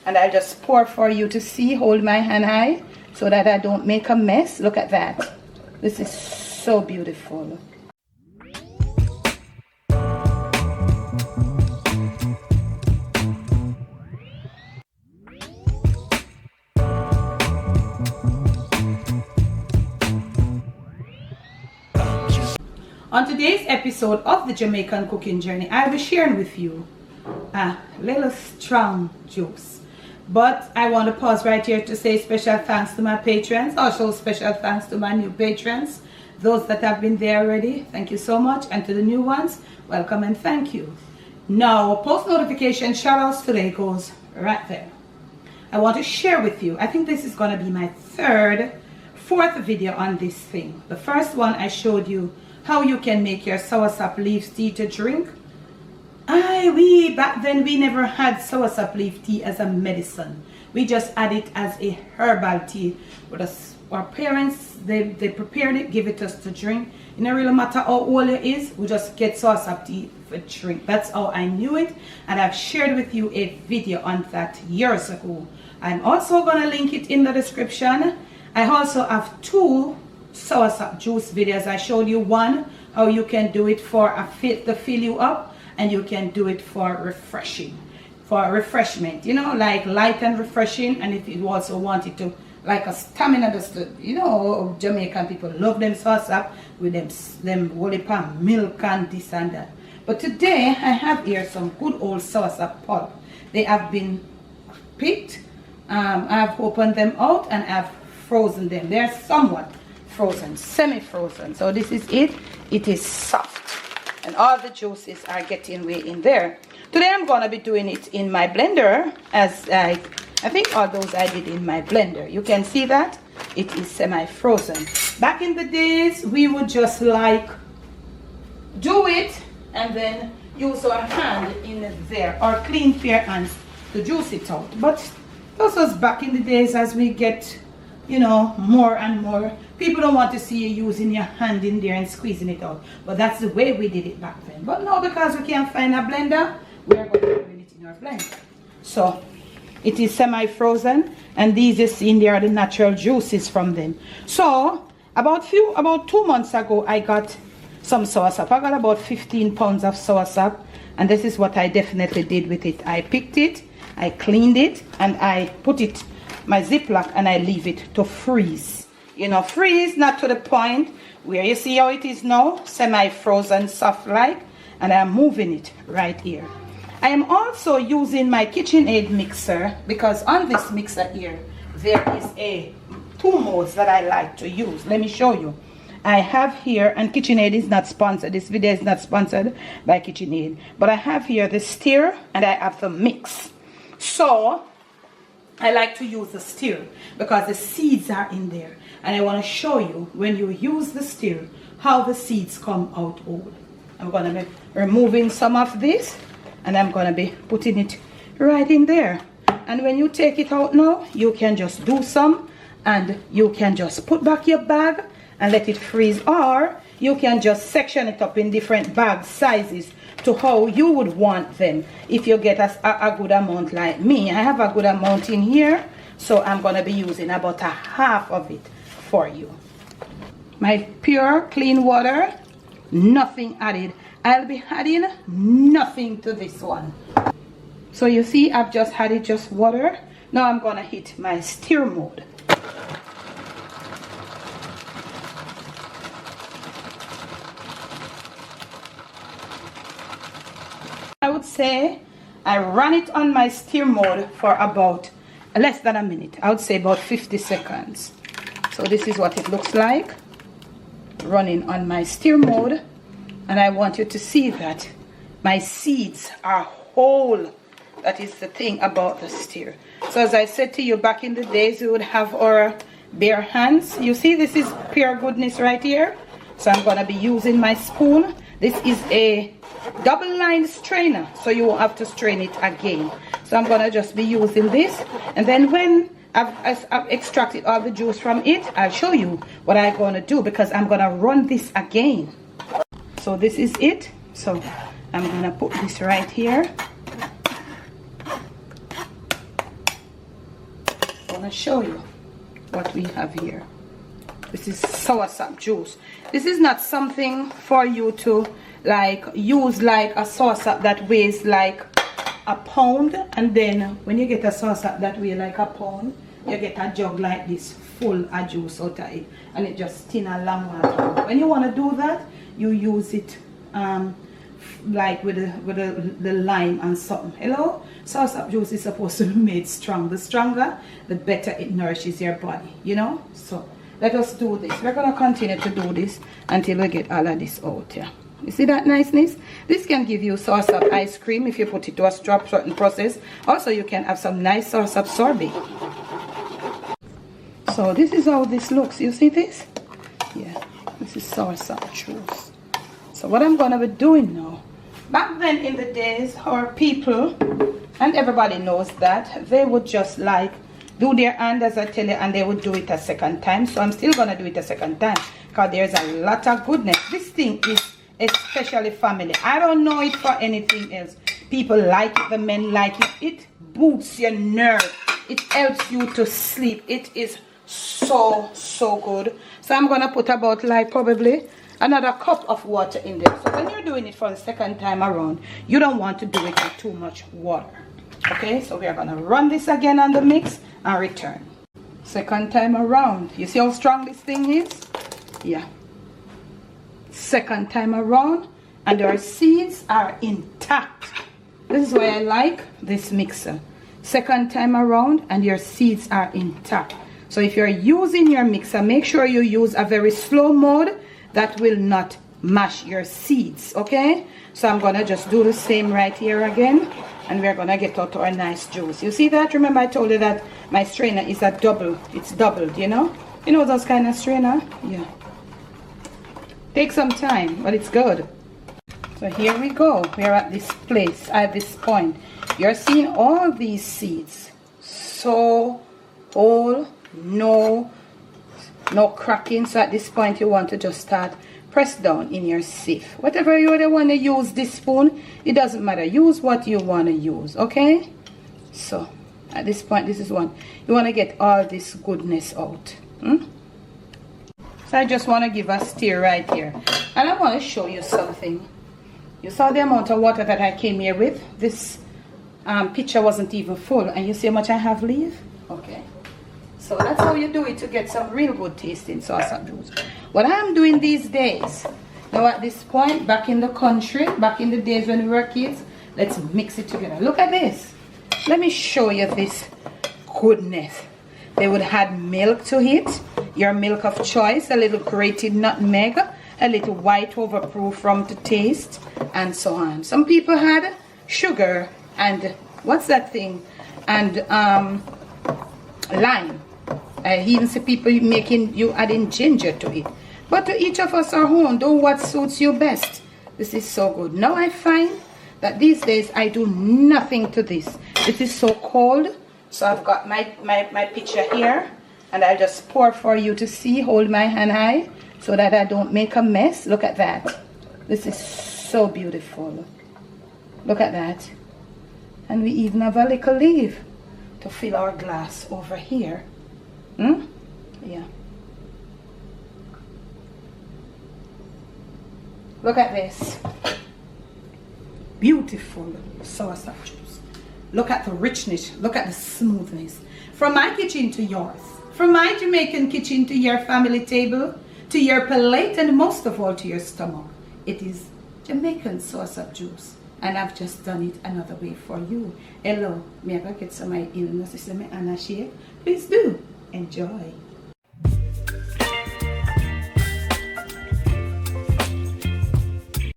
And I'll just pour for you to see. Hold my hand high so that I don't make a mess. Look at that. This is so beautiful. On today's episode of the Jamaican Cooking Journey, I'll be sharing with you a little strong juice. But I want to pause right here to say special thanks to my patrons. Also special thanks to my new patrons. Those that have been there already, thank you so much. And to the new ones, welcome and thank you. Now, post notification shout outs today goes right there. I want to share with you, I think this is going to be my fourth video on this thing. The first one I showed you how you can make your soursop leaf tea to drink. Back then we never had soursop leaf tea as a medicine. We just had it as a herbal tea. But our parents, they prepared it, give it to us to drink. It doesn't really matter how old it is, we just get soursop tea for drink. That's how I knew it, and I've shared with you a video on that years ago. I'm also gonna link it in the description. I also have two soursop juice videos. I showed you one how you can do it for to fill you up, and you can do it for refreshment, you know, like light and refreshing. And if you also want it to like a stamina, just you know, Jamaican people love them soursop with them whole pan milk and this and that. But today I have here some good old soursop pulp. They have been picked. I've opened them out and I've frozen them. They're somewhat frozen, semi-frozen. So this is it. It is soft, and all the juices are getting way in there. Today I'm gonna be doing it in my blender, as I think all those I did in my blender. You can see that it is semi-frozen. Back in the days, we would just like do it and then use our hand in there, or clean bare hands to juice it out. But this was back in the days. As we get, you know, more and more, people don't want to see you using your hand in there and squeezing it out. But that's the way we did it back then. But now, because we can't find a blender, we are going to put it in our blender. So it is semi-frozen, and these you see in there are the natural juices from them. So about 2 months ago, I got some soursop. I got about 15 pounds of soursop, and this is what I definitely did with it. I picked it, I cleaned it, and I put it my Ziploc, and I leave it to freeze. You know, freeze, not to the point where you see how it is now, semi-frozen, soft like, and I'm moving it right here. I am also using my KitchenAid mixer, because on this mixer here there is two modes that I like to use. Let me show you. I have here, and KitchenAid is not sponsored, this video is not sponsored by KitchenAid, but I have here the stir and I have the mix. So I like to use the stir because the seeds are in there, and I want to show you when you use the stir how the seeds come out old. I'm going to be removing some of this, and I'm going to be putting it right in there. And when you take it out now, you can just do some, and you can just put back your bag and let it freeze, or you can just section it up in different bag sizes to how you would want them. If you get a good amount like me, I have a good amount in here, so I'm going to be using about a half of it for you. My pure clean water, nothing added. I'll be adding nothing to this one. So you see, I've just added just water. Now I'm going to hit my stir mode. I would say I run it on my stir mode for about less than a minute. I would say about 50 seconds. So this is what it looks like running on my stir mode, and I want you to see that my seeds are whole. That is the thing about the stir. So as I said to you, back in the days we would have our bare hands. You see, this is pure goodness right here. So I'm going to be using my spoon. This is a double line strainer, so you won't have to strain it again. So I'm going to just be using this, and then when I've extracted all the juice from it, I'll show you what I'm going to do, because I'm going to run this again. So this is it. So I'm going to put this right here. want to show you what we have here. This is soursop juice. This is not something for you to like use like a soursop that weighs like a pound, and then when you get a soursop that weighs like a pound, you get a jug like this full of juice out of it, and it just thin a long while. When you want to do that, you use it like with the lime and something. Hello, soursop juice is supposed to be made strong. The stronger, the better it nourishes your body, you know. So let us do this. We're gonna continue to do this until we get all of this out here. You see that niceness? This can give you soursop ice cream if you put it to a certain process. Also, you can have some nice soursop sorbet. So this is how this looks. You see this? Yeah, this is soursop juice. So what I'm gonna be doing now, back then in the days, our people, and everybody knows that, they would just like do their hand as I tell you, and they would do it a second time. So I'm still gonna do it a second time because there's a lot of goodness. This thing is especially family. I don't know it for anything else. People like it, the men like it. It boosts your nerve. It helps you to sleep. It is so good. So I'm gonna put about like probably another cup of water in there. So when you're doing it for the second time around, you don't want to do it with too much water. Okay, so we are gonna run this again on the mix and return. Second time around. You see how strong this thing is? Yeah. Second time around, and our seeds are intact. This is why I like this mixer. Second time around, and your seeds are intact. So if you're using your mixer, make sure you use a very slow mode that will not mash your seeds. Okay, so I'm gonna just do the same right here again, and we're gonna get out our nice juice. You see that? Remember I told you that my strainer is a double. It's doubled, you know those kind of strainer. Yeah, take some time, but it's good. So here we go. We're at this place, at this point. You're seeing all these seeds so whole, no cracking. So at this point you want to just start press down in your sieve. Whatever you want to use, this spoon, it doesn't matter. Use what you want to use. Okay, so at this point, this is one you want to get all this goodness out. So I just want to give a stir right here, and I want to show you something. You saw the amount of water that I came here with. This pitcher wasn't even full, and you see how much I have left. Okay, so that's how you do it to get some real good tasting soursop juice. What I'm doing these days, now at this point, back in the country, back in the days when we were kids, let's mix it together. Look at this. Let me show you this goodness. They would add milk to it, your milk of choice, a little grated nutmeg, a little white overproof from the taste, and so on. Some people had sugar and what's that thing, and lime. I even see people adding ginger to it. But to each of us our own, do what suits you best. This is so good. Now I find that these days I do nothing to this. This is so cold. So I've got my pitcher here, and I'll just pour for you to see. Hold my hand high so that I don't make a mess. Look at that. This is so beautiful. Look at that. And we even have a little leaf to fill our glass over here. Yeah. Look at this. Beautiful soursop juice. Look at the richness. Look at the smoothness. From my kitchen to yours. From my Jamaican kitchen to your family table, to your plate, and most of all to your stomach. It is Jamaican soursop juice. And I've just done it another way for you. Hello. May I go get some in the system and a shake? Please do. Enjoy.